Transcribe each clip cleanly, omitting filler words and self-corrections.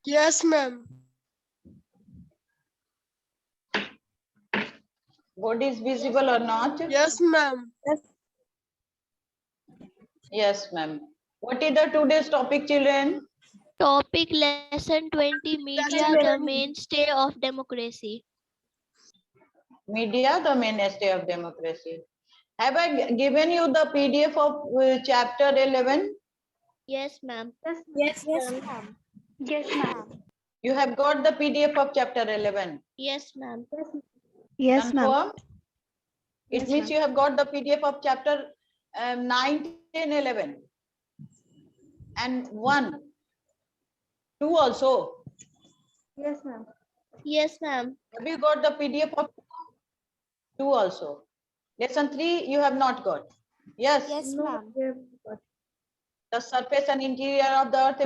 Yes, ma'am. Board is visible or not? Yes, ma'am. Yes, ma'am. What is the today's topic, children? Topic lesson 20 Media, the mainstay of democracy. Media, the mainstay of democracy. Have I given you the PDF of chapter 11? Yes, ma'am. Yes, ma'am. Yes, ma'am. You have got the PDF of chapter 11. Yes, ma'am. Yes, ma'am. Confirm? It means you have got the PDF of chapter 9, 10, 11. And 1, 2 also. Yes, ma'am. Yes, ma'am. Have you got the PDF of 2 also? Lesson 3 you have not got. Yes. Yes, ma'am. The surface and interior of the earth,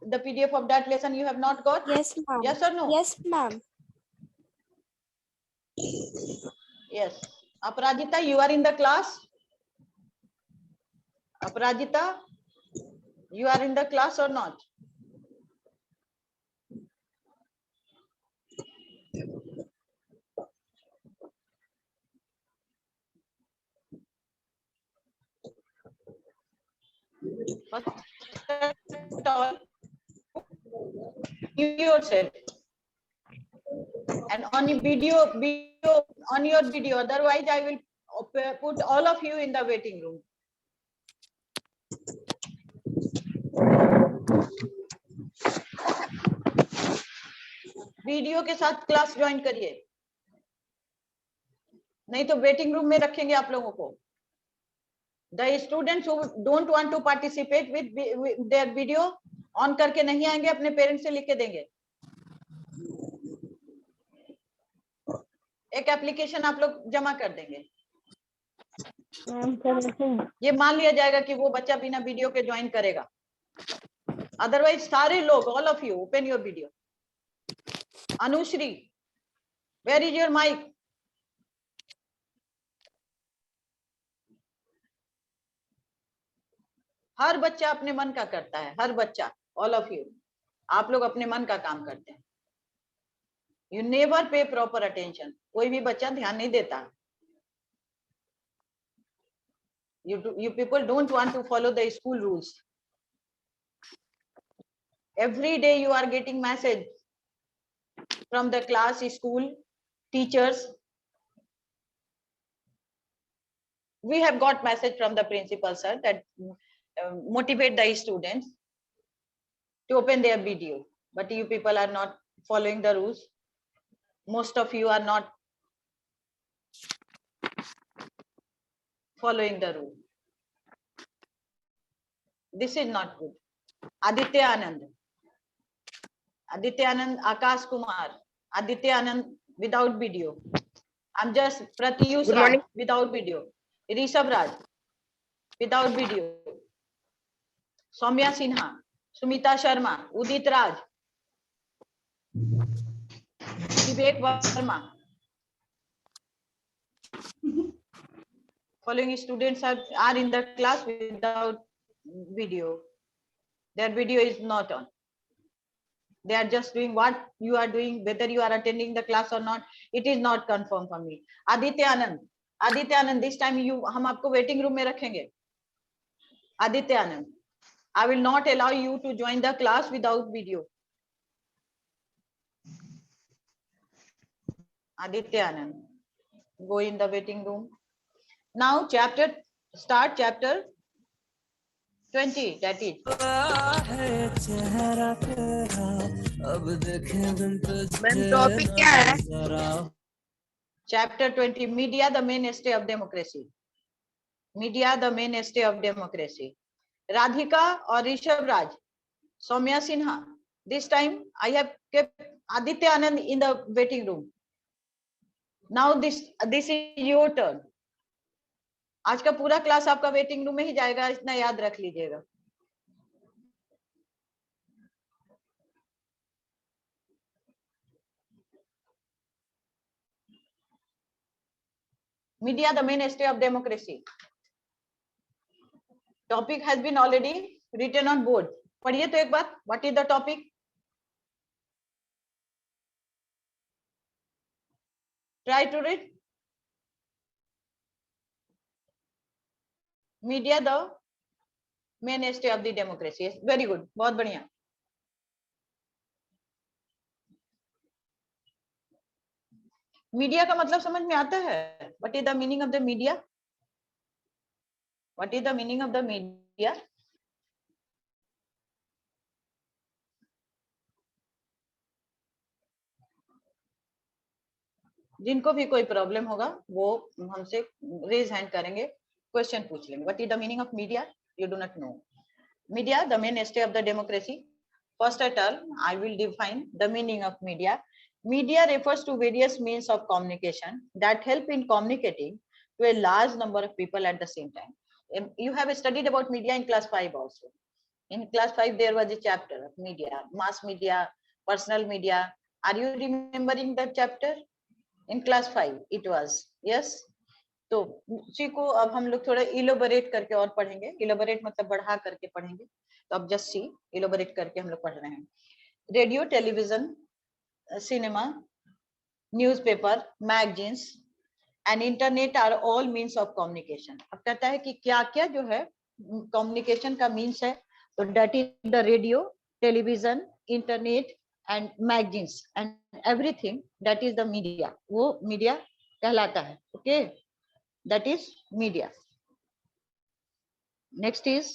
the PDF of that lesson you have not got? Yes, ma'am. Yes or no? Yes, ma'am. Yes. Aparajita, you are in the class? Aparajita, you are in the class or not? First of all, mute yourself. And on your video, otherwise I will put all of you in the waiting room. Video के साथ class join करिए, नहीं तो waiting room में रखेंगे आप लोगों को. The students who don't want to participate with their video on करके नहीं आएंगे, अपने पेरेंट्स से लिख के देंगे. एक एप्लीकेशन आप लोग जमा कर देंगे. ये मान लिया जाएगा कि वो बच्चा बिना वीडियो के ज्वाइन करेगा. अदरवाइज सारे लोग, all of you, open your video. Anushree, where is your mic? हर बच्चा अपने मन का करता है, हर बच्चा, ऑल ऑफ यू, आप लोग अपने मन का काम करते हैं. यू नेवर पे प्रॉपर अटेंशन. कोई भी बच्चा ध्यान नहीं देता. You people don't want to follow the school rules. Every day you are getting message from the class, school, teachers. We have got message from the principal sir that motivate the students to open their video, but you people are not following the rules. Most of you are not following the rule. This is not good. Aditya Anand, Akash Kumar, Aditya Anand without video. I'm just Pratyush Raj without video. Rishabh Raj without video. Soumya Sinha, Sumita Sharma, Udit Raj, Vivek Verma. Following students are in the class without video. Their video is not on. They are just doing what you are doing, whether you are attending the class or not. It is not confirmed for me. Aditya Anand, this time हम आपको waiting room में रखेंगे. Aditya Anand, I will not allow you to join the class without video. Aditya Anand, go in the waiting room. Now start chapter 20, that is. Ma'am topic क्या है? Chapter 20, Media, the mainstay of democracy. Media, the mainstay of democracy. Radhika or Rishabh Raj, Soumya Sinha. This time I have kept Aditya Anand in the waiting room. Now this is your turn. आज का पूरा class आपका waiting room में ही जाएगा, इतना याद रख लीजिएगा. Media, the mainstay of democracy. Topic has been already written on board. पढ़िए तो एक बार. What is the topic? Try to read. Media the mainstay of the democracy. Very good, बहुत बढ़िया. मीडिया का मतलब समझ में आता है? What is the meaning of the media? What is the meaning of the media? जिनको भी कोई प्रॉब्लम होगा वो हमसे रेज हैंड करेंगे, क्वेश्चन पूछ लेंगे. What is the meaning of media? You do not know. Media, the mainstay of the democracy. First at all, I will define the meaning of media. Media refers to various means of communication that help in communicating to a large number of people at the same time. You have studied about media in class 5 also. In class 5 there was a chapter of media, mass media, personal media. Are you remembering that chapter? In class 5 it was. Yes. तो उसी को अब हम लोग थोड़ा elaborate करके और पढ़ेंगे. इलोबरेट मतलब बढ़ा करके पढ़ेंगे. तो अब जस्ट सी, इलोबरेट करके हम लोग पढ़ रहे हैं. Radio, television, cinema, newspaper, magazines and internet are all means of communication. अब कहता है कि क्या क्या जो है कम्युनिकेशन का मीन्स है. तो that is the radio, television, internet and magazines and everything that is the media. वो मीडिया कहलाता है. Okay, that is media. Next is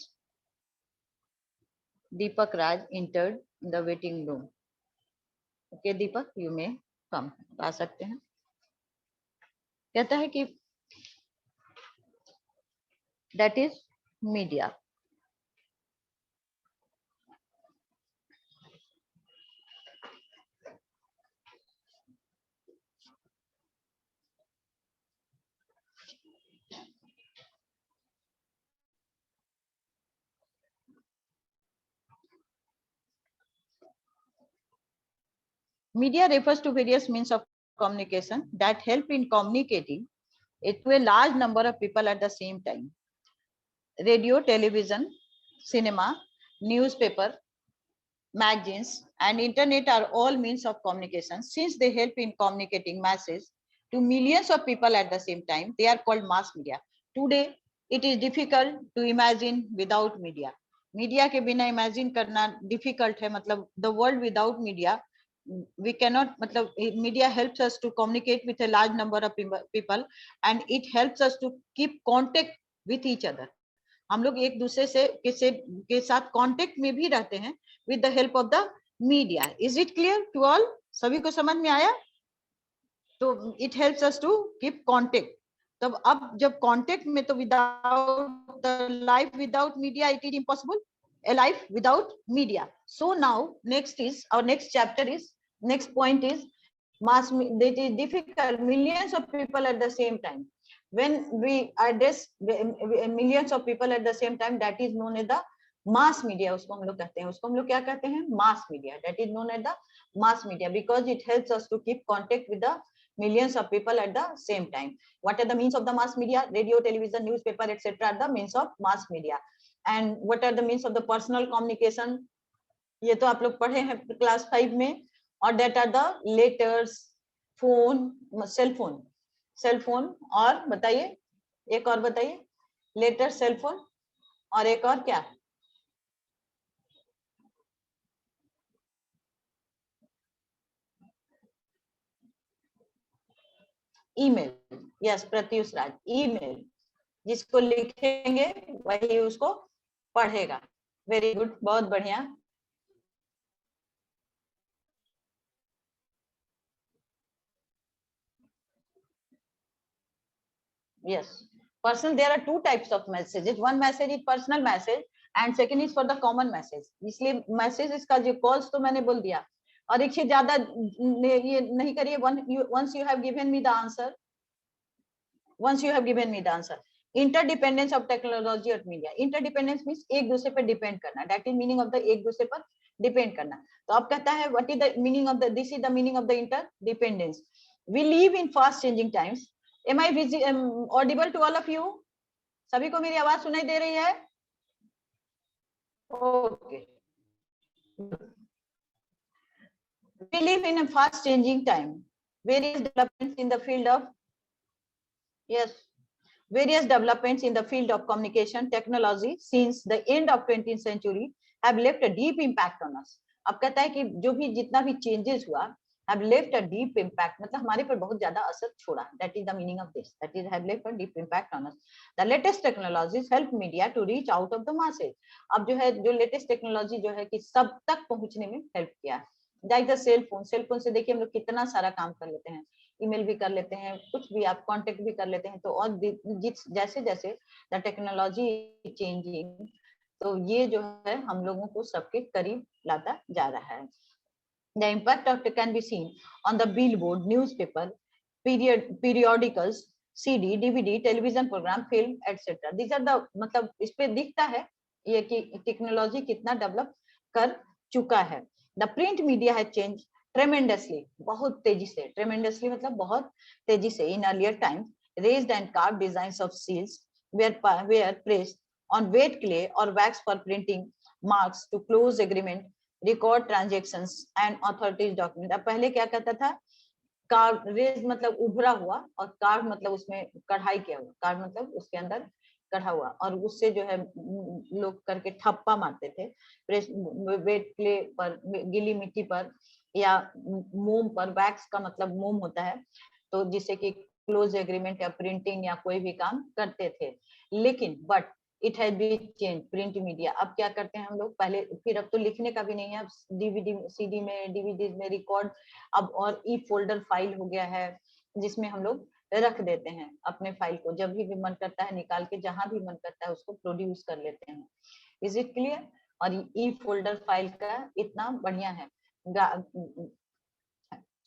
Deepak Raj entered the waiting room. Okay, Deepak, you may come. आ सकते हैं. कहता है कि that is media. Media refers to various means of communication that help in communicating it to a large number of people at the same time. Radio, television, cinema, newspaper, magazines, and internet are all means of communication. Since they help in communicating masses to millions of people at the same time, they are called mass media. Today, it is difficult to imagine without media. Media के बिना imagine करना difficult है. मतलब the world without media we cannot, मतलब media helps us to communicate with a large number of people and it helps us to keep contact with each other. हम लोग एक दूसरे से के साथ कांटेक्ट में भी रहते हैं with the help of the media. Is it clear to all? सभी को समझ में आया? तो it helps us to keep contact. तब अब जब कांटेक्ट में, तो without the life without media it is impossible. A life without media. So now next is our next chapter is, next point is mass. It is difficult, millions of people at the same time. When we address millions of people at the same time, that is known as the mass media. उसको हम लोग कहते हैं, उसको हम लोग क्या कहते हैं? Mass media. That is known as the mass media because it helps us to keep contact with the millions of people at the same time. What are the means of the mass media? Radio, television, newspaper, etc. are the means of mass media. And what are the means of the personal communication? ये तो आप लोग पढ़े हैं class 5 में. और that are the letters, phone, cell phone और बताइए, एक और बताइए. लेटर, सेल फोन और एक और क्या? ईमेल. यस, प्रत्युष राज, ईमेल. जिसको लिखेंगे वही उसको पढ़ेगा. वेरी गुड, बहुत बढ़िया. Yes, personal. There are two types of messages. One message is personal message and second is for the common message. इसलिए messages का जो calls तो मैंने बोल दिया. और एक चीज ज्यादा ये नहीं करिए. Once you have given me the answer. Interdependence of technology और media. Interdependence means एक दूसरे पर depend करना. That is meaning of the एक दूसरे पर depend करना. तो अब कहता है what is the meaning of the, this is the meaning of the interdependence. We live in fast changing times. Am I audible to all of you? सभी को मेरी आवाज सुनाई दे रही है? Okay. We live in a fast changing time. various developments in the field of various developments in the field of communication technology since the end of 20th century have left a deep impact on us. अब कहता है कि जो भी जितना भी changes हुआ have left a deep impact, मतलब हमारे पर बहुत ज्यादा असर छोड़ा. That is the meaning of this. That is have left a deep impact on us. The latest technologies help media to reach out of the masses. अब जो है जो लेटेस्ट टेक्नोलॉजी जो है कि सब तक पहुंचने में हेल्प किया. लाइक द सेल फोन से देखिए हम लोग कितना सारा काम कर लेते हैं, ईमेल भी कर लेते हैं, कुछ भी आप कांटेक्ट भी कर लेते हैं. तो और जैसे जैसे द टेक्नोलॉजी चेंजिंग, तो ये जो है हम लोगों को सबके करीब लाता जा रहा है. The impact of it can be seen on the billboard, newspaper, periodicals, CD, DVD, television program, film, etc. These are the मतलब इस पे दिखता है ये कि टेक्नोलॉजी कितना डेवलप कर चुका है. The print media has changed tremendously, बहुत तेजी से. Tremendously मतलब बहुत तेजी से. In earlier times, raised and carved designs of seals were pressed on wet clay or wax for printing marks to close agreement, record transactions and authorities document. अब पहले क्या कहता था, कार्व रेज मतलब उभरा हुआ और कार्व मतलब उसमें कढ़ाई किया हुआ. कार्व मतलब उसके अंदर कढ़ा हुआ और उससे जो है लोग करके ठप्पा मारते थे. वेट क्ले पर, गीली मिट्टी पर या मोम पर. वैक्स का मतलब मोम होता है, तो जिससे कि क्लोज एग्रीमेंट या प्रिंटिंग या कोई भी काम करते थे. लेकिन but it has been change. Print media अब क्या करते हैं हम लोग, पहले फिर अब तो लिखने का भी नहीं है, अब डीवीडी सीडी में डीवीडी में रिकॉर्ड, अब और ई फोल्डर फाइल हो गया है जिसमें हम लोग रख देते हैं अपने फाइल को. जब भी मन करता है निकाल के जहां भी मन करता है उसको प्रोड्यूस कर लेते हैं. Is it clear? और ई फोल्डर फाइल का इतना बढ़िया है.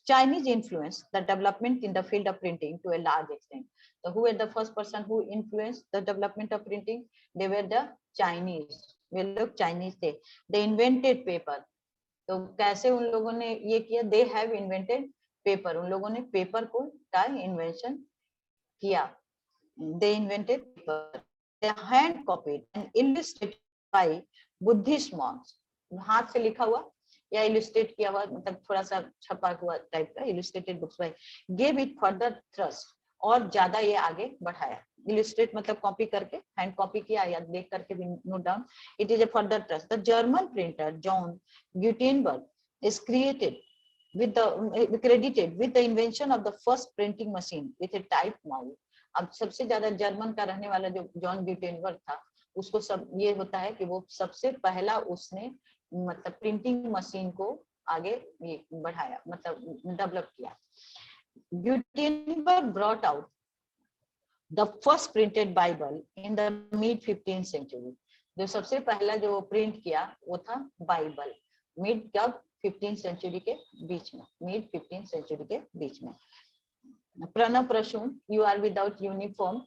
Chinese influenced the development in the field of printing to a large extent. So who were the first person who influenced the development of printing? They were the Chinese. वे लोग Chinese थे. They invented paper. तो कैसे उन लोगों ने ये किया? They have invented paper. उन लोगों ने पेपर को का इन्वेंशन किया. They invented paper. They hand copied and illustrated by Buddhist monks. हाथ से लिखा हुआ या इलस्ट्रेट किया हुआ, मतलब थोड़ा सा छपा हुआ टाइप का illustrated books by. Give it further thrust, और ज्यादा ये आगे बढ़ाया. इलस्ट्रेट मतलब कॉपी करके, हैंड कॉपी किया या देख करके भी note down. It is a further thrust. The German printer John Gutenberg is created with the credited with the invention of the first printing machine with a type mouse. अब सबसे ज्यादा German का रहने वाला जो जॉन गुटेनबर्ग था, उसको सब ये होता है कि वो सबसे पहला उसने मतलब प्रिंटिंग मशीन को आगे बढ़ाया, मतलब डेवलप किया. Gutenberg brought out the first printed Bible in the mid 15th century. जो सबसे पहला जो प्रिंट किया वो था बाइबल. मिड कब? 15th सेंचुरी के बीच में, मिड 15th सेंचुरी के बीच में. Pranav Prasoon, you are without uniform.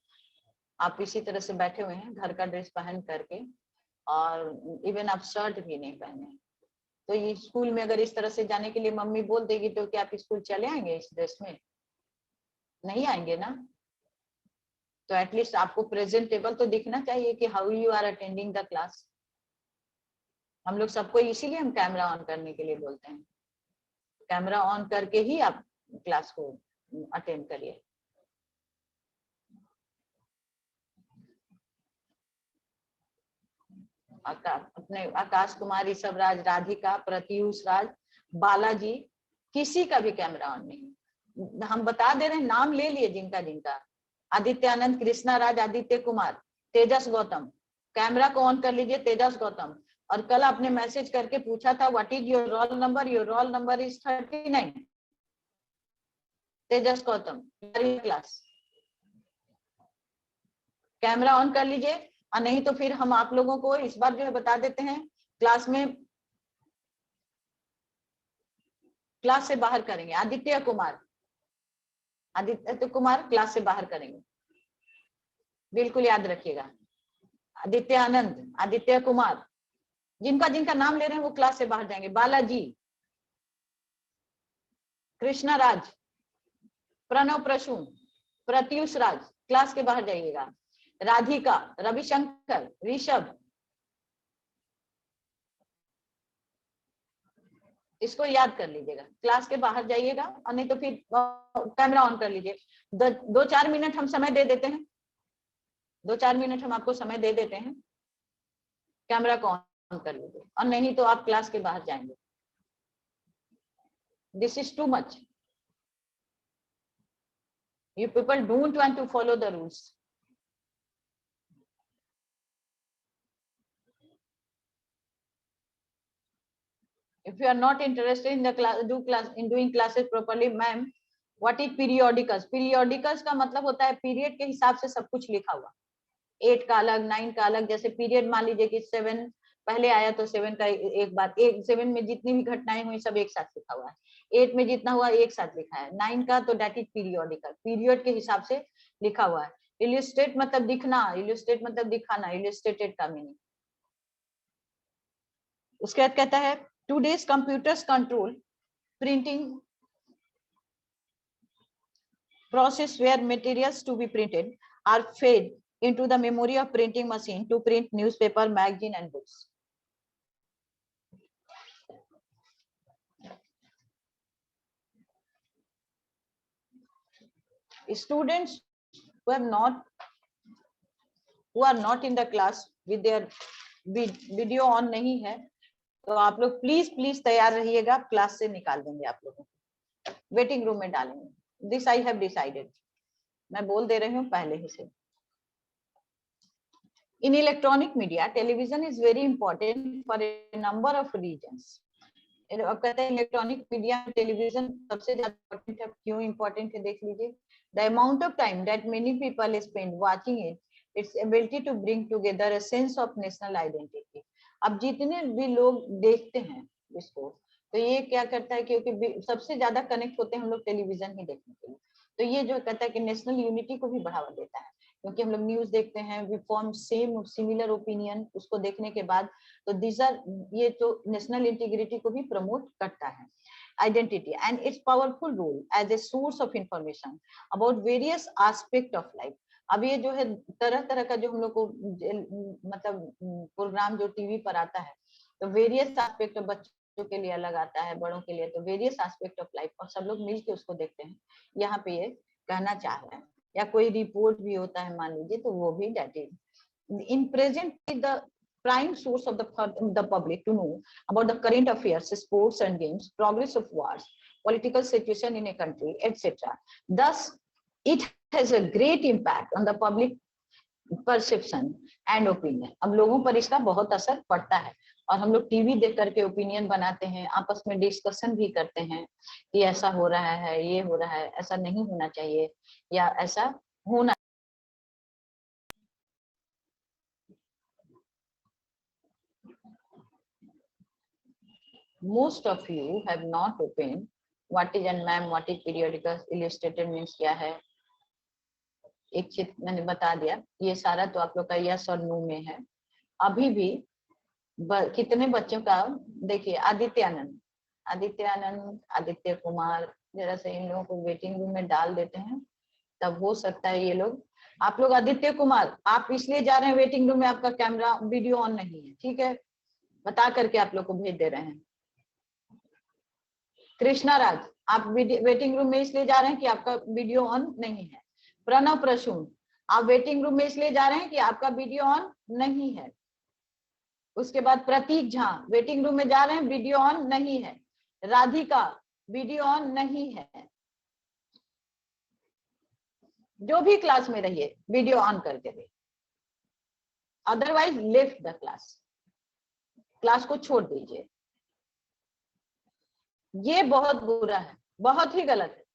आप इसी तरह से बैठे हुए हैं घर का ड्रेस पहन करके, और इवन आप शर्ट भी नहीं पहने. तो ये स्कूल में अगर इस तरह से जाने के लिए मम्मी बोल देगी तो क्या आप स्कूल चले आएंगे इस ड्रेस में? नहीं आएंगे ना. तो एटलीस्ट आपको प्रेजेंटेबल तो दिखना चाहिए कि how you are attending the class. हम लोग सबको इसीलिए हम कैमरा ऑन करने के लिए बोलते हैं. कैमरा ऑन करके ही आप क्लास को अटेंड करिए. अपने आकाश कुमार, ऋषभ राज, राधिका, प्रत्युष राज, बालाजी, किसी का भी कैमरा ऑन नहीं. हम बता दे रहे हैं, नाम ले लिए जिनका जिनका. आदित्य आनंद, कृष्णा राज, आदित्य कुमार, तेजस गौतम. कैमरा को ऑन कर लीजिए तेजस गौतम. और कल आपने मैसेज करके पूछा था what is your role number. Your role number is 39. Tejas Gautam class. Camera on कर लीजिए, और नहीं तो फिर हम आप लोगों को इस बार जो है बता देते हैं, क्लास में क्लास से बाहर करेंगे. आदित्य कुमार, आदित्य कुमार क्लास से बाहर करेंगे, बिल्कुल याद रखिएगा. आदित्य आनंद, आदित्य कुमार, जिनका जिनका नाम ले रहे हैं वो क्लास से बाहर जाएंगे. बालाजी, कृष्णा राज, प्रणव प्रसून, प्रत्युष राज, क्लास के बाहर जाइएगा. राधिका, रविशंकर, ऋषभ, इसको याद कर लीजिएगा, क्लास के बाहर जाइएगा और नहीं तो फिर कैमरा ऑन कर लीजिए। 2-4 मिनट हम समय दे देते हैं, 2-4 मिनट हम आपको समय दे देते हैं, कैमरा को ऑन कर लीजिए और नहीं तो आप क्लास के बाहर जाएंगे। This is too much, you people don't want to follow the rules. If you are not interested in the doing classes properly, ma'am, what is periodicals? Periodicals का मतलब होता है पीरियड के हिसाब से सब कुछ लिखा हुआ, 8 का अलग, 9 का अलग। जैसे पीरियड मान लीजिए कि 7 पहले आया तो 7 का एक बार, 7 में जितनी भी घटनाएं हुई सब एक साथ लिखा हुआ है। 8 में जितना हुआ एक साथ लिखा है। 9 का तो दैट इज पीरियोडिकल, पीरियड के हिसाब से लिखा हुआ है। इलस्ट्रेट मतलब दिखना, इलस्ट्रेट मतलब दिखाना, इलस्ट्रेटेड का मीनिंग। उसके बाद कहता है today's computers control printing process where materials to be printed are fed into the memory of printing machine to print newspaper, magazine and books. Students who are not in the class with their video on नहीं है तो आप लोग please तैयार रहिएगा, class से निकाल देंगे आप लोगों को, वेटिंग रूम में डालेंगे। दिस आई हैव डिसाइडेड, मैं बोल दे रही हूँ पहले ही से। In electronic media, television is very important for a number of reasons. अब कहते हैं इलेक्ट्रॉनिक मीडिया में टेलीविजन सबसे ज्यादा इम्पोर्टेंट है। क्यों इम्पोर्टेंट है देख लीजिए। The amount of time that many people spend watching it, its ability to bring together a sense of national identity. अब जितने भी लोग देखते हैं इसको तो ये क्या करता है, क्योंकि सबसे ज्यादा कनेक्ट होते हैं हम लोग टेलीविजन ही देखने के लिए, तो ये जो कहता है कि नेशनल यूनिटी को भी बढ़ावा देता है। क्योंकि हम लोग न्यूज देखते हैं, we form same similar opinion, उसको देखने के बाद तो दिस आर, ये तो नेशनल इंटीग्रिटी को भी प्रमोट करता है। Identity and its powerful role as a source of information about various aspect of life. अब ये जो है तरह तरह का जो हम लोग को मतलब प्रोग्राम जो टीवी पर आता है तो वेरियस एस्पेक्ट ऑफ, बच्चों के लिए अलग आता है, बड़ों के लिए, तो वेरियस एस्पेक्ट ऑफ लाइफ, और सब लोग मिलके उसको देखते हैं। यहाँ पे ये कहना चाह रहे हैं। या कोई रिपोर्ट भी होता है मान लीजिए तो वो भी that is in present the prime source of the public to know about the current affairs, sports and games, progress of wars, political situation in a country, etc. Thus, it has a great impact on the public perception and opinion. अब लोगों पर इसका बहुत असर पड़ता है और हम लोग टीवी देख करके ओपिनियन बनाते हैं, आपस में डिस्कशन भी करते हैं कि ऐसा हो रहा है, ये हो रहा है, ऐसा नहीं होना चाहिए या ऐसा होना। Most of you have not opened what is, and ma'am what is periodicals, illustrated means क्या है, एक चित्र मैंने बता दिया। ये सारा तो आप लोग का यस और नो में है। अभी भी कितने बच्चों का देखिए, आदित्यानंद, आदित्य कुमार, जरा से इन लोगों को वेटिंग रूम में डाल देते हैं तब हो सकता है ये लोग। आप लोग आदित्य कुमार, आप इसलिए जा रहे हैं वेटिंग रूम में, आपका कैमरा वीडियो ऑन नहीं है, ठीक है, बता करके आप लोग को भेज दे रहे हैं। कृष्णा राज, आप वेटिंग रूम में इसलिए जा रहे हैं कि आपका वीडियो ऑन नहीं है। प्रणव प्रसून, आप वेटिंग रूम में इसलिए जा रहे हैं कि आपका वीडियो ऑन नहीं है। उसके बाद प्रतीक झा, वेटिंग रूम में जा रहे हैं, वीडियो ऑन नहीं है। राधिका, वीडियो ऑन नहीं है। जो भी क्लास में रहिए वीडियो ऑन करके रहिए, अदरवाइज लेफ्ट द क्लास को छोड़ दीजिए। ये बहुत बुरा है, बहुत ही गलत है।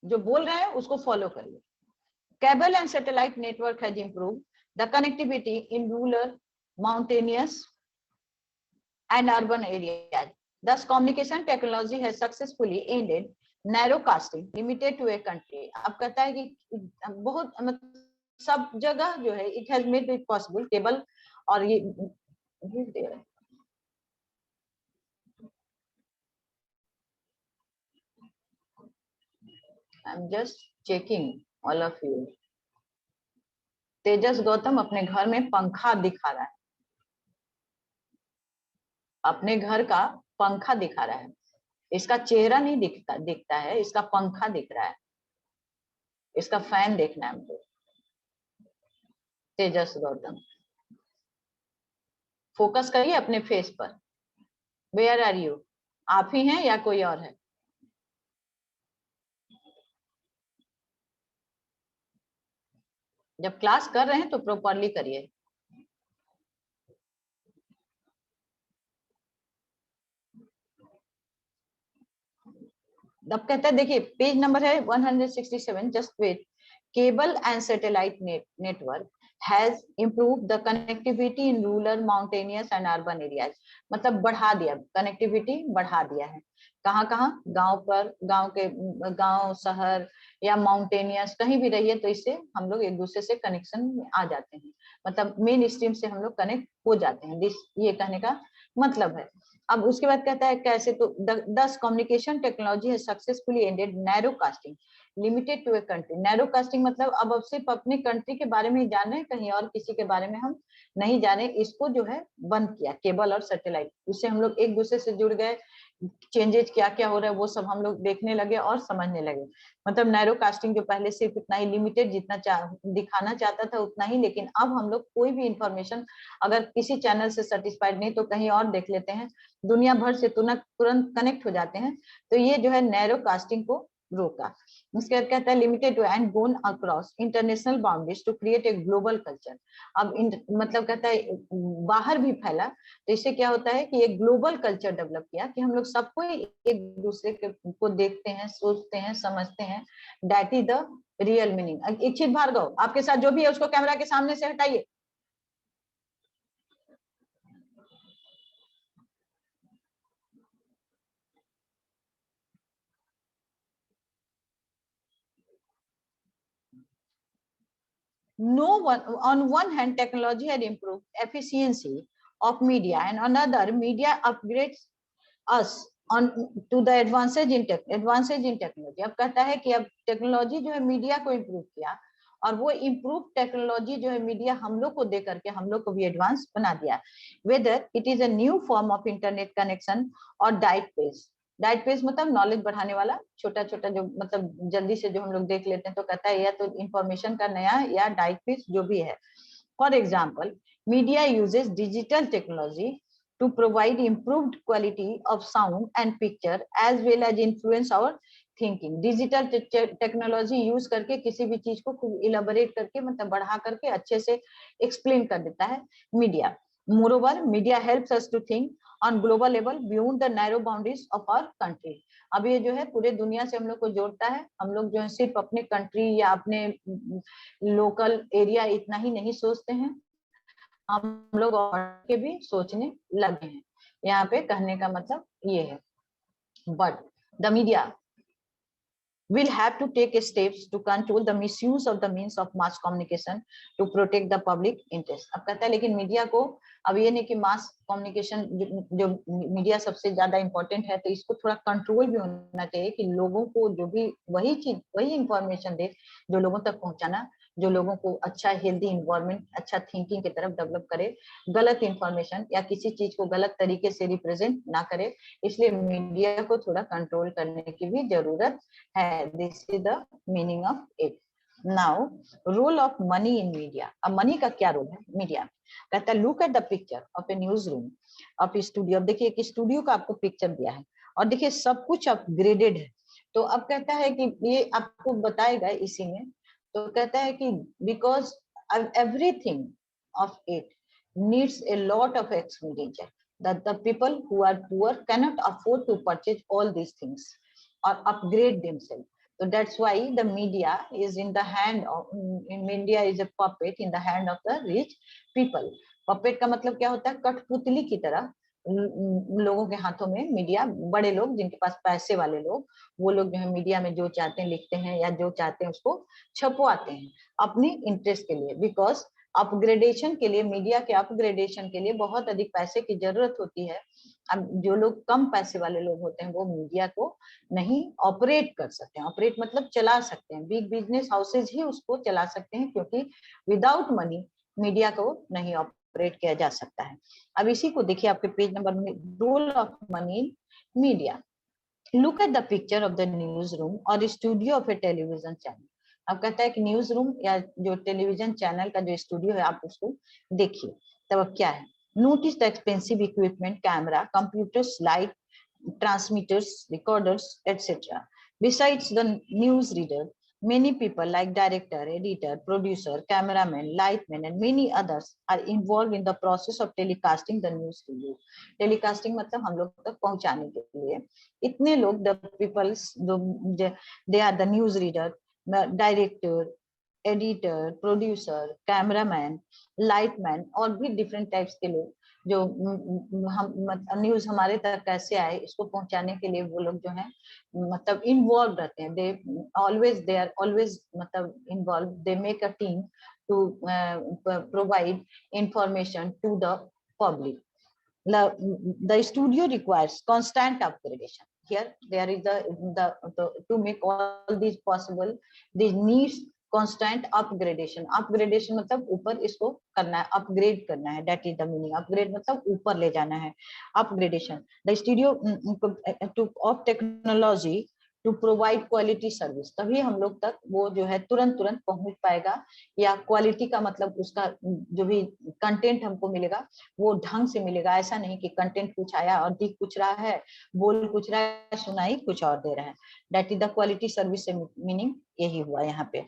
जो बोल रहे हैं उसको फॉलो करिए। Cable and satellite network has improved the connectivity in rural, mountainous and urban areas. Thus, communication technology has successfully ended narrowcasting limited to a country. अब कहता है कि बहुत सब जगह जो है it has made it possible cable और ये I'm just checking all of you. तेजस गौतम अपने घर में पंखा दिखा रहा है। अपने घर का पंखा दिखा रहा है, इसका चेहरा नहीं दिखता है, इसका पंखा दिख रहा है, इसका फैन देखना है हमको। तेजस गौतम, फोकस करिए अपने फेस पर। Where are you? आप ही हैं या कोई और है? जब क्लास कर रहे हैं तो प्रॉपरली करिए। अब कहता है, देखिए पेज नंबर है 167, just wait. Cable and satellite network has improved the connectivity in rural, mountainous and urban areas. मतलब बढ़ा दिया, कनेक्टिविटी बढ़ा दिया है। कहाँ कहाँ? गांव पर, गांव शहर या माउंटेनियस कहीं भी रहिए तो इससे हम लोग एक दूसरे से कनेक्शन में आ जाते हैं, मतलब मेन स्ट्रीम से हम लोग कनेक्ट हो जाते हैं। ये कहने का मतलब है। अब उसके बाद कहता है कैसे, तो दस कम्युनिकेशन टेक्नोलॉजी है successfully ended narrow casting limited to a country. Narrow casting मतलब अब सिर्फ अपने कंट्री के बारे में ही जान रहे हैं, कहीं और किसी के बारे में हम नहीं जाने। इसको जो है बंद किया, केबल और सैटेलाइट, उससे हम लोग एक दूसरे से जुड़ गए। चेंजेस क्या क्या हो रहा है वो सब हम लोग देखने लगे और समझने लगे। मतलब नैरो कास्टिंग जो पहले सिर्फ इतना ही लिमिटेड, जितना दिखाना चाहता था उतना ही, लेकिन अब हम लोग कोई भी इंफॉर्मेशन अगर किसी चैनल से सेटिस्फाइड नहीं तो कहीं और देख लेते हैं, दुनिया भर से तुरंत कनेक्ट हो जाते हैं। तो ये जो है नैरो कास्टिंग को रोका। उसके बाद कहता है limited to and gone across international boundaries to create a global culture. अब मतलब कहता है बाहर भी फैला, तो इससे क्या होता है कि एक ग्लोबल कल्चर डेवलप किया कि हम लोग सबको एक दूसरे को देखते हैं, सोचते हैं, समझते हैं। That is the real meaning. इच्छित भार्गव, आपके साथ जो भी है उसको कैमरा के सामने से हटाइए। On one hand, technology had improved efficiency of media, and another, media upgrades us on to the advances in technology. अब कहता है कि अब टेक्नोलॉजी जो है मीडिया को इम्प्रूव किया, और वो इम्प्रूव टेक्नोलॉजी जो है मीडिया हम लोग को दे करके हम लोग को भी एडवांस बना दिया। Whether it is a new form of internet connection और डाइट पेज मतलब नॉलेज बढ़ाने वाला, छोटा छोटा जो मतलब जल्दी से जो हम लोग देख लेते हैं, तो कहता है या तो इंफॉर्मेशन का नया या डाइट पेज जो भी है। For example, media uses digital technology to provide improved quality of sound and picture as well as influence our thinking. Digital technology use करके किसी भी चीज को खूब इलाबोरेट करके, मतलब बढ़ा करके अच्छे से एक्सप्लेन कर देता है media. Moreover, media helps us to think on global level beyond the narrow boundaries of our country. अब ये जो है पूरे दुनिया से हम लोग को जोड़ता है। हम लोग जो है सिर्फ अपने कंट्री या अपने लोकल एरिया इतना ही नहीं सोचते हैं, हम लोग और के भी सोचने लगे हैं। यहाँ पे कहने का मतलब ये है। But the media will have to take steps to control the misuse of the means of mass communication to protect the public interest. अब कहता है लेकिन मीडिया को अब ये नहीं कि मास कम्युनिकेशन जो मीडिया सबसे ज्यादा इंपॉर्टेंट है, तो इसको थोड़ा कंट्रोल भी होना चाहिए कि लोगों को जो भी वही चीज, वही इंफॉर्मेशन दे जो लोगों तक पहुंचाना, जो लोगों को अच्छा हेल्दी इन्वायरमेंट, अच्छा थिंकिंग की तरफ डेवलप करे, गलत इंफॉर्मेशन या किसी चीज को गलत तरीके से रिप्रेजेंट ना करे। इसलिए मीडिया को थोड़ा कंट्रोल करने की भी जरूरत है। This is the meaning of it. Now role of money in media. अब मनी का क्या रोल है मीडिया में? कहता है look at the picture of a news room of studio. अब देखिए एक स्टूडियो का आपको पिक्चर दिया है और देखिए सब कुछ अपग्रेडेड है। तो अब कहता है कि ये आपको बताएगा इसी में, तो कहता है कि because everything of it needs a lot of expenditure that the people who are poor cannot afford to purchase all these things or upgrade themselves. So that's why the media is in the hand of, media is a puppet in the hand of the rich people. Puppet का मतलब क्या होता है? कठपुतली की तरह लोगों के हाथों में मीडिया, बड़े लोग जिनके पास पैसे वाले लोग, वो लोग जो है मीडिया में जो चाहते हैं लिखते हैं या जो चाहते हैं उसको छपवाते हैं अपने इंटरेस्ट के लिए। बिकॉज अपग्रेडेशन के लिए, मीडिया के अपग्रेडेशन के लिए बहुत अधिक पैसे की जरूरत होती है। अब जो लोग कम पैसे वाले लोग होते हैं वो मीडिया को नहीं ऑपरेट कर सकते हैं। ऑपरेट मतलब चला सकते हैं, बिग बिजनेस हाउसेज ही उसको चला सकते हैं, क्योंकि विदाउट मनी मीडिया को नहीं ऑपरेट ऑपरेट किया जा सकता है। अब इसी को देखिए आपके पेज नंबर में, role of money in media. Look at the picture of the newsroom और studio of a television channel. अब कहता है कि न्यूज रूम या जो टेलीविजन चैनल का जो स्टूडियो है आप उसको देखिए। तब अब क्या है, notice the expensive equipment, camera, computers, light, transmitters, recorders, etc. Besides the news reader, many people like director, editor, producer, cameraman, lightman, and many others are involved in the process of telecasting the news to you. Telecasting मतलब हम लोग तक पहुंचाने के लिए इतने लोग, the peoples, they are the news reader, director, editor, producer, cameraman, lightman और भी डिफरेंट टाइप्स के लोग जो हम न्यूज हमारे तक कैसे आए इसको पहुंचाने के लिए वो लोग जो है मतलब इन्वॉल्व रहते हैं। दे आर ऑलवेज मतलब involve, they make a team to provide information to the public. The studio requires constant upgradation. Here there is the to make all these possible, this needs constant upgradation. Upgradation मतलब ऊपर इसको करना है, upgrade करना है, that is the meaning. Upgrade मतलब ऊपर ले जाना है, upgradation. The studio of technology to provide quality service. तभी हम लोग तक वो जो है तुरंत पहुंच पाएगा, या क्वालिटी का मतलब उसका जो भी कंटेंट हमको मिलेगा वो ढंग से मिलेगा। ऐसा नहीं कि कंटेंट कुछ आया और दिख कुछ रहा है, बोल कुछ रहा है, सुनाई कुछ और दे रहा है। That is the quality service से मीनिंग यही हुआ यहाँ पे।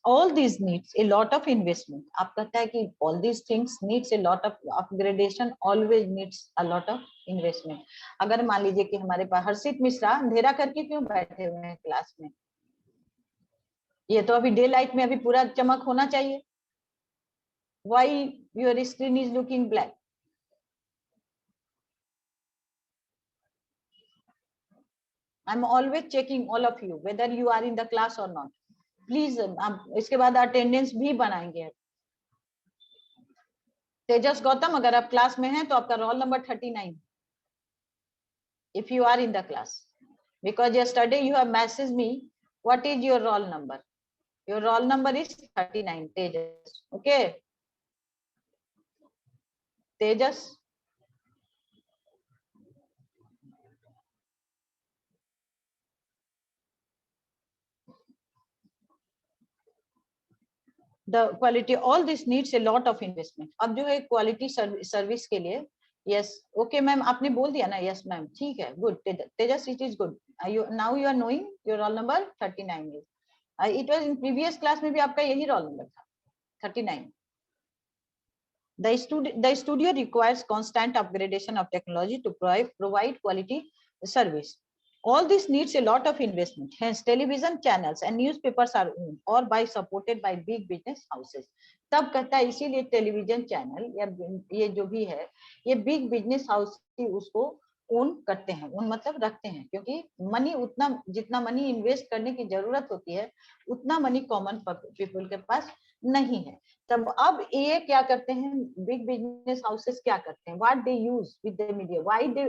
All these needs a lot of investment. आप कहता है कि all these things needs a lot of upgradation, always needs a lot of investment. अगर मान लीजिए कि हमारे पास हर्षित मिश्रा अंधेरा करके क्यों बैठे हुए हैं क्लास में, ये तो अभी डे लाइट में अभी पूरा चमक होना चाहिए। Why your screen is looking black? I'm always checking all of you whether you are in the class or not. Please इसके बाद अटेंडेंस भी बनाएंगे। तेजस गौतम, अगर आप क्लास में हैं तो आपका role number 39, if you are in the class, because yesterday you have message me what is your role number. Your role number is 39 Tejas. Okay Tejas, the quality, all this needs a lot of investment. अब जो है quality service के लिए, yes okay ma'am आपने बोल दिया ना, yes ma'am ठीक है, good Tejas, it is good. Now you are knowing your role number 39 is, it was in previous class में भी आपका यही रोल नंबर था 39. The studio requires constant upgradation of technology to provide quality service. All this needs a lot of investment. Hence, television channels and newspapers are owned or by supported by big business houses. तब कहता है इसीलिए television channel या ये जो भी है ये बिग बिजनेस हाउस उसको ओन करते हैं, उन मतलब रखते हैं, क्योंकि मनी उतना जितना मनी इन्वेस्ट करने की जरूरत होती है उतना मनी कॉमन पीपल के पास नहीं है। तब अब ये क्या करते हैं, बिग बिजनेस हाउसेस क्या करते हैं, what they use with the media, why they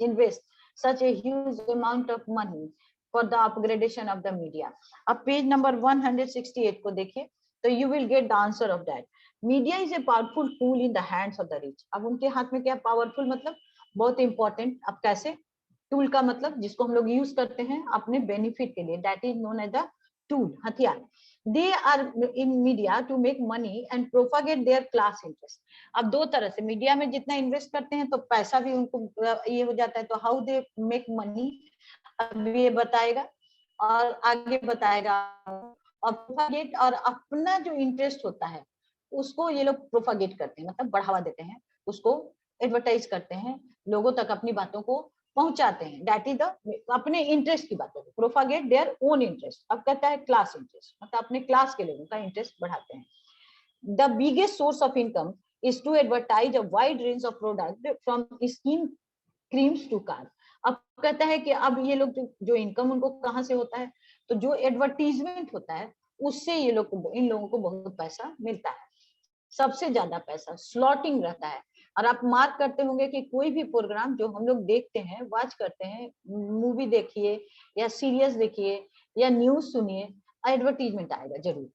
invest such a huge amount of money for the upgradation of the media. अब पेज नंबर 168 को देखिए तो you will get the answer of that. Media is a powerful tool in the hands of the rich. अब उनके हाथ में क्या powerful मतलब बहुत इंपॉर्टेंट। अब कैसे, टूल का मतलब जिसको हम लोग यूज करते हैं अपने बेनिफिट के लिए, that is known as the tool, हथियार। They are in media to make money and propagate their class interest. अब दो तरह से मीडिया में जितना इन्वेस्ट करते हैं तो पैसा भी उनको ये हो जाता है, तो हाउ दे मेक मनी अब ये बताएगा और आगे बताएगा। और प्रोपागेट और अपना जो इंटरेस्ट होता है उसको ये लोग प्रोपागेट करते हैं, मतलब बढ़ावा देते हैं, उसको एडवर्टाइज करते हैं, लोगों तक अपनी बातों को पहुंचाते हैं। दैट इज द अपने इंटरेस्ट की बातों को प्रोपागेट देयर ओन इंटरेस्ट। अब कहता है क्लास इंटरेस्ट, मतलब अपने क्लास के लोगों का इंटरेस्ट बढ़ाते हैं। The biggest source of income is to advertise a wide range of product from skin creams to car. अब कहता है कि अब ये लोग जो इनकम उनको कहाँ से होता है, तो जो एडवर्टीजमेंट होता है उससे ये लोग इन लोगों को बहुत पैसा मिलता है, सबसे ज्यादा पैसा स्लॉटिंग रहता है। और आप मार्क करते होंगे कि कोई भी प्रोग्राम जो हम लोग देखते हैं, वॉच करते हैं, मूवी देखिए या सीरियस देखिए या न्यूज सुनिए, एडवर्टीजमेंट आएगा जरूर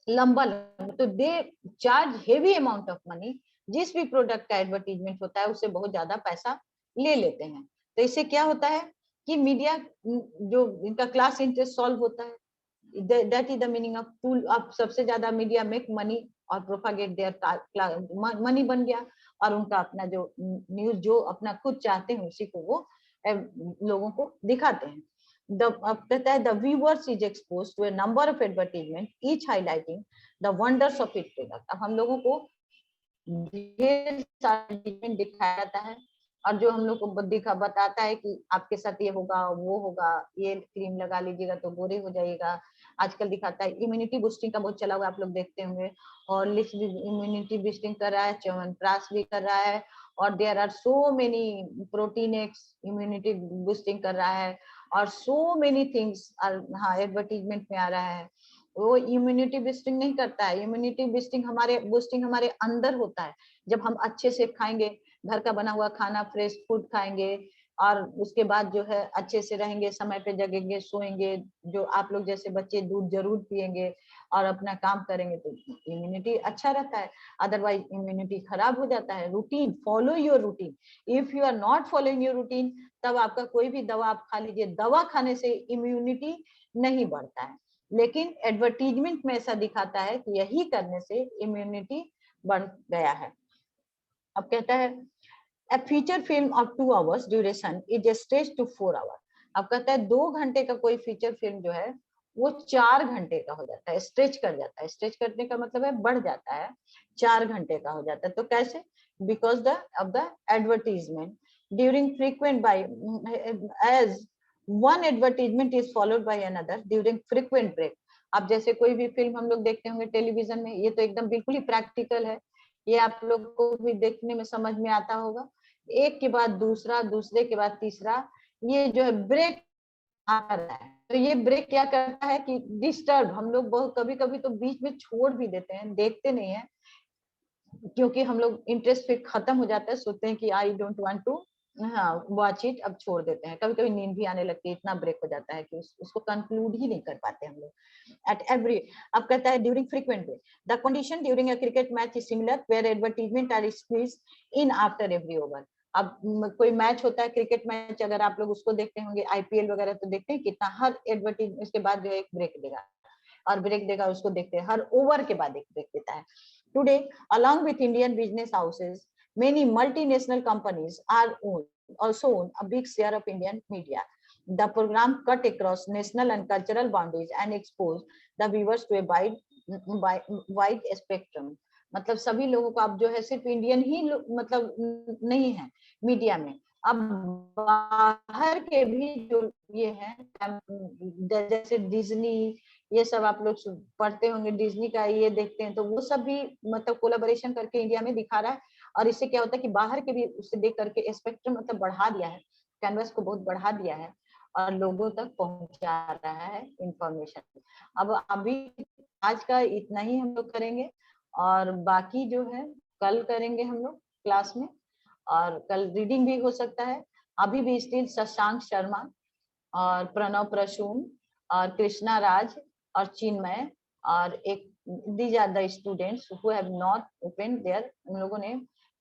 लंबा। तो they charge heavy amount of money जिस भी प्रोडक्ट का एडवर्टीजमेंट होता है उससे बहुत ज्यादा पैसा ले लेते हैं। तो इससे क्या होता है कि मीडिया जो इनका क्लास इंटरेस्ट सॉल्व होता है, that is the meaning of tool. अब सबसे ज्यादा मीडिया मेक मनी और प्रोपागेट देयर मनी बन गया, और उनका अपना जो न्यूज जो अपना खुद चाहते हैं उसी को वो लोगों को दिखाते हैं। अब कहता है the viewers is exposed to a number of advertisement each highlighting the wonders of it product. अब हम लोगों को ढेर सारे एडवर्टाइजमेंट दिखाया जाता है, और जो हम लोग को दिखा बताता है कि आपके साथ ये होगा वो होगा, ये क्रीम लगा लीजिएगा तो गोरे हो जाइएगा। आजकल दिखाता है इम्यूनिटी बूस्टिंग का बहुत चला हुआ, आप लोग देखते होंगे, और लिक्स भी इम्यूनिटी बूस्टिंग कर रहा है, च्यवनप्राश भी कर रहा है, और there are so many protein x immunity boosting कर रहा है, और सो मेनी थिंग्स हाँ एडवर्टीजमेंट में आ रहा है। वो इम्यूनिटी बूस्टिंग नहीं करता है, इम्यूनिटी बूस्टिंग हमारे अंदर होता है। जब हम अच्छे से खाएंगे, घर का बना हुआ खाना, फ्रेश फूड खाएंगे, और उसके बाद जो है अच्छे से रहेंगे, समय पे जगेंगे, सोएंगे, जो आप लोग जैसे बच्चे दूध जरूर पिएंगे और अपना काम करेंगे तो इम्यूनिटी अच्छा रहता है। अदरवाइज इम्यूनिटी खराब हो जाता है। Routine, follow your routine. If you are not following your routine, तब आपका कोई भी दवा आप खा लीजिए, दवा खाने से इम्यूनिटी नहीं बढ़ता है, लेकिन एडवर्टीजमेंट में ऐसा दिखाता है कि यही करने से इम्यूनिटी बढ़ गया है। अब कहता है A feature film of 2 hours duration is stretched to 4 hours। अब कहता है 2 घंटे का कोई फीचर फिल्म जो है वो 4 घंटे का हो जाता है, स्ट्रेच कर जाता है। स्ट्रेच करने का मतलब है बढ़ जाता है, 4 घंटे का हो जाता है। तो कैसे? Because of the advertisement during frequent by as one advertisement is followed by another during frequent break. अब जैसे कोई भी फिल्म हम लोग देखते होंगे टेलीविजन में, ये तो एकदम बिल्कुल ही प्रैक्टिकल है, ये आप लोग को भी देखने में समझ में आता होगा। एक के बाद दूसरा, दूसरे के बाद तीसरा, ये जो है ब्रेक आ रहा है। तो ये ब्रेक क्या करता है कि डिस्टर्ब, हम लोग बहुत कभी कभी तो बीच में छोड़ भी देते हैं, देखते नहीं है, क्योंकि हम लोग इंटरेस्ट फिर खत्म हो जाता है, सोचते हैं कि I don't want to watch it, अब छोड़ देते हैं। कभी कभी नींद भी आने लगती है, इतना ब्रेक हो जाता है कि उसको कंक्लूड ही नहीं कर पाते हम लोग एट एवरी। अब कहता है during frequent break the condition during a cricket match is similar where advertisement are squeezed in after every over. अब कोई मैच होता है, क्रिकेट मैच, अगर आप लोग उसको देखते होंगे, आईपीएल वगैरह, तो देखते हैं कितना हर एडवर्टाइजमेंट उसके बाद जो है एक ब्रेक देगा, और ब्रेक देगा, उसको देखते हैं, हर ओवर के बाद एक ब्रेक देता है। Today, along with Indian business houses, many multinational companies are also own a big share of Indian media. The program cut across national and cultural boundaries and expose the viewers to a wide spectrum. मतलब सभी लोगों को अब जो है सिर्फ Indian ही मतलब नहीं है मीडिया में, अब बाहर के भी जो ये हैं, जैसे डिज्नी, ये सब आप लोग पढ़ते होंगे, डिज्नी का ये देखते हैं, तो वो सब भी मतलब कोलैबोरेशन करके इंडिया में दिखा रहा है। और इससे क्या होता है कि बाहर के भी उससे देख करके स्पेक्ट्रम मतलब बढ़ा दिया है, कैनवस को बहुत बढ़ा दिया है, और लोगों तक पहुंचा रहा है इंफॉर्मेशन। अब अभी आज का इतना ही हम लोग करेंगे, और बाकी जो है कल करेंगे हम लोग क्लास में, और कल रीडिंग भी हो सकता है। अभी भी स्टिल शशांक शर्मा और प्रणव प्रसून और कृष्णा राज और चिन्मय और एक these are the students who have not open their, उन लोगों ने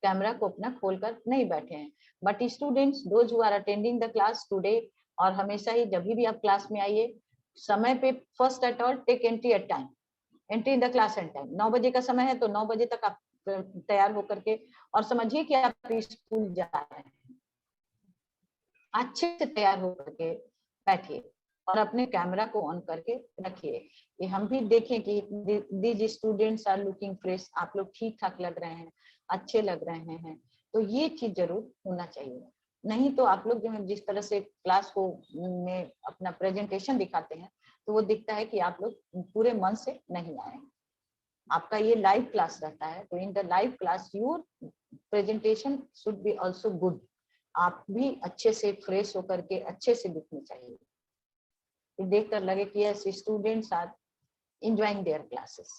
कैमरा को अपना खोलकर नहीं बैठे हैं। But students those who are attending the class today, और हमेशा ही जब भी आप क्लास में आइए समय पे, first at all take entry at time, entry in the class and time. 9 बजे का समय है तो 9 बजे तक आप तैयार होकर के, और समझिए कि आप स्कूल जा रहे हैं, अच्छे से तैयार होकर के बैठिए और अपने कैमरा को ऑन करके रखिए, कि हम भी देखें कि these students are looking fresh, आप लोग ठीक ठाक लग रहे हैं, अच्छे लग रहे हैं। तो ये चीज जरूर होना चाहिए। नहीं तो आप लोग जो है जिस तरह से क्लास को में अपना प्रेजेंटेशन दिखाते हैं, तो वो दिखता है कि आप लोग पूरे मन से नहीं आए। आपका ये लाइव क्लास रहता है, तो in the live class your presentation should be also good. आप भी अच्छे से फ्रेश होकर के अच्छे से दिखने चाहिए, देखकर लगे कि yes students are enjoying their classes.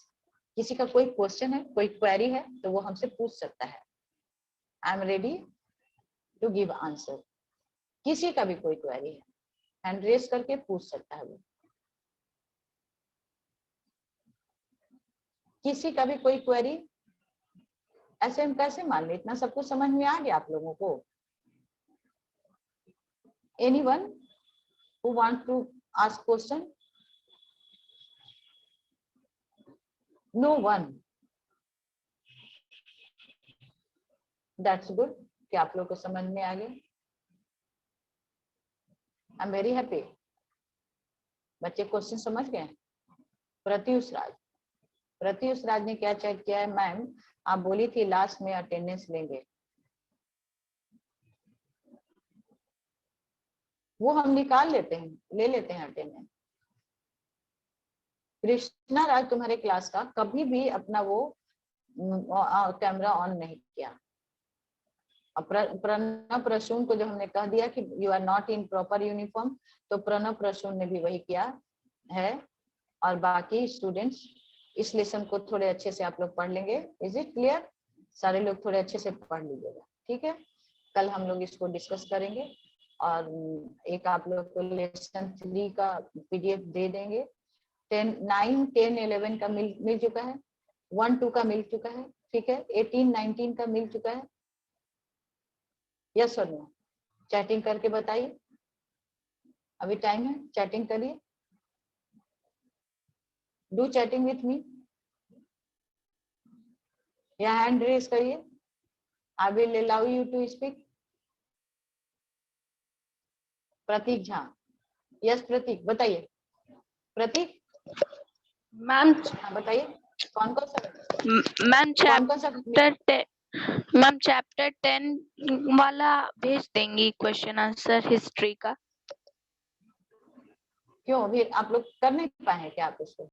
किसी का कोई क्वेश्चन है, कोई क्वेरी है, तो वो हमसे पूछ सकता है। I am ready to give answer. किसी का भी कोई क्वेरी है, हैंड रेज करके पूछ सकता है वो। किसी का भी कोई क्वेरी, ऐसे हम कैसे मान ले? इतना सब कुछ समझ में आ गया आप लोगों को? Anyone who want to ask question? No one. That's good कि आप लोग को समझ में आ गया. I'm very happy. बच्चे क्वेश्चन समझ गए? प्रत्युष राज ने क्या चेक किया है? मैम आप बोली थी लास्ट में अटेंडेंस लेंगे, वो हम निकाल लेते हैं, ले लेते हैं अटेंडेंस. कृष्णा राज तुम्हारे क्लास का कभी भी अपना वो कैमरा ऑन नहीं किया. प्रणव प्रसून को जो हमने कह दिया कि you are not in proper uniform, तो प्रणव प्रसून ने भी वही किया है. और बाकी स्टूडेंट्स इस लेसन को थोड़े अच्छे से आप लोग पढ़ लेंगे. Is it clear? सारे लोग थोड़े अच्छे से पढ़ लीजिएगा, ठीक है? कल हम लोग इसको डिस्कस करेंगे और एक आप लोग को लेसन 3 का पीडीएफ दे देंगे. 10, 9, 10, 11 का मिल चुका है, 1, 2 का मिल चुका है, ठीक है? 18, 19 का मिल चुका है. यस और नो? चैटिंग करके बताइए, अभी टाइम है, चैटिंग करिए. डू चैटिंग विथ मी या हैंड रेज करिए. I will allow you to speak. Prateek Jha. Yes Prateek, बताइए. प्रतीक मैम बताइए कौन कौन सा मैम चैप्टर मैम चैप्टर 10 वाला भेज देंगी क्वेश्चन आंसर हिस्ट्री का. क्यों भी आप लोग कर नहीं पाए क्या आप उसको?